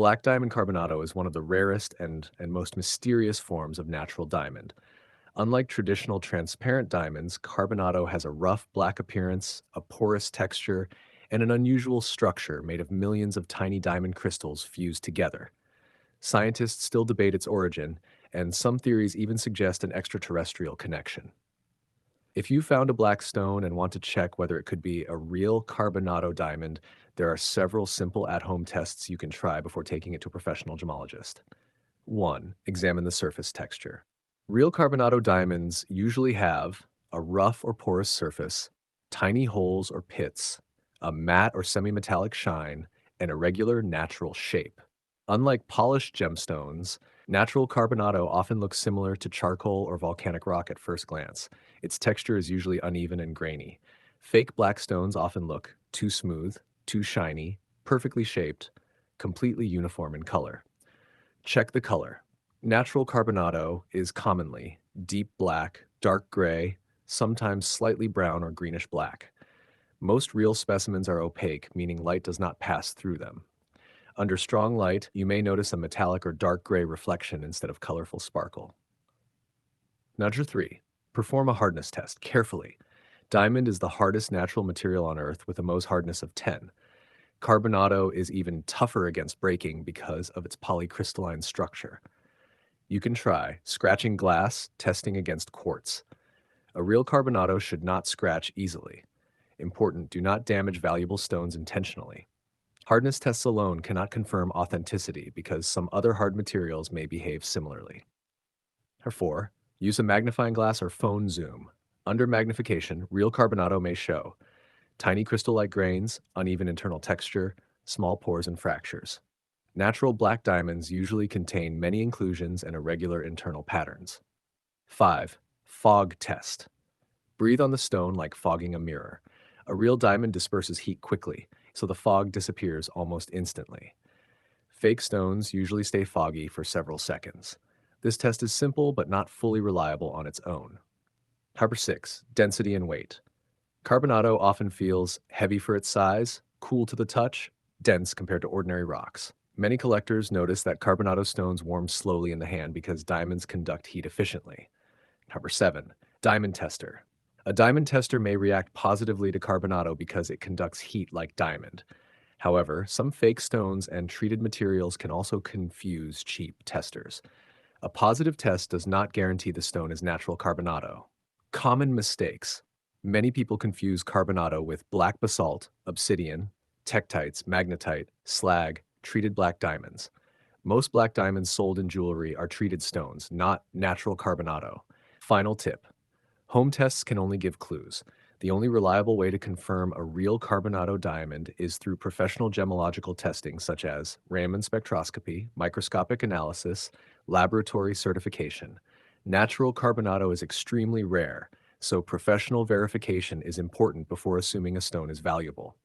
Black diamond carbonado is one of the rarest and most mysterious forms of natural diamond. Unlike traditional transparent diamonds, carbonado has a rough black appearance, a porous texture, and an unusual structure made of millions of tiny diamond crystals fused together. Scientists still debate its origin, and some theories even suggest an extraterrestrial connection. If you found a black stone and want to check whether it could be a real carbonado diamond, there are several simple at-home tests you can try before taking it to a professional gemologist. 1. Examine the surface texture. Real carbonado diamonds usually have a rough or porous surface, tiny holes or pits, a matte or semi-metallic shine, and a regular natural shape. Unlike polished gemstones, natural carbonado often looks similar to charcoal or volcanic rock at first glance. Its texture is usually uneven and grainy. Fake black stones often look too smooth, too shiny, perfectly shaped, completely uniform in color. Check the color. Natural carbonado is commonly deep black, dark gray, sometimes slightly brown or greenish black. Most real specimens are opaque, meaning light does not pass through them. Under strong light, you may notice a metallic or dark gray reflection instead of colorful sparkle. Nudger 3. Perform a hardness test carefully. Diamond is the hardest natural material on Earth with a Mohs hardness of 10. Carbonado is even tougher against breaking because of its polycrystalline structure. You can try scratching glass, testing against quartz. A real carbonado should not scratch easily. Important, do not damage valuable stones intentionally. Hardness tests alone cannot confirm authenticity because some other hard materials may behave similarly. Number 4. Use a magnifying glass or phone zoom. Under magnification, real carbonado may show tiny crystal-like grains, uneven internal texture, small pores and fractures. Natural black diamonds usually contain many inclusions and irregular internal patterns. 5. Fog test. Breathe on the stone like fogging a mirror. A real diamond disperses heat quickly, so the fog disappears almost instantly. Fake stones usually stay foggy for several seconds. This test is simple but not fully reliable on its own. Number 6. Density and weight. Carbonado often feels heavy for its size, cool to the touch, dense compared to ordinary rocks. Many collectors notice that carbonado stones warm slowly in the hand because diamonds conduct heat efficiently. Number 7. Diamond tester. A diamond tester may react positively to carbonado because it conducts heat like diamond. However, some fake stones and treated materials can also confuse cheap testers. A positive test does not guarantee the stone is natural carbonado. Common mistakes. Many people confuse carbonado with black basalt, obsidian, tektites, magnetite, slag, treated black diamonds. Most black diamonds sold in jewelry are treated stones, not natural carbonado. Final tip. Home tests can only give clues. The only reliable way to confirm a real carbonado diamond is through professional gemological testing such as Raman spectroscopy, microscopic analysis, laboratory certification. Natural carbonado is extremely rare, so professional verification is important before assuming a stone is valuable.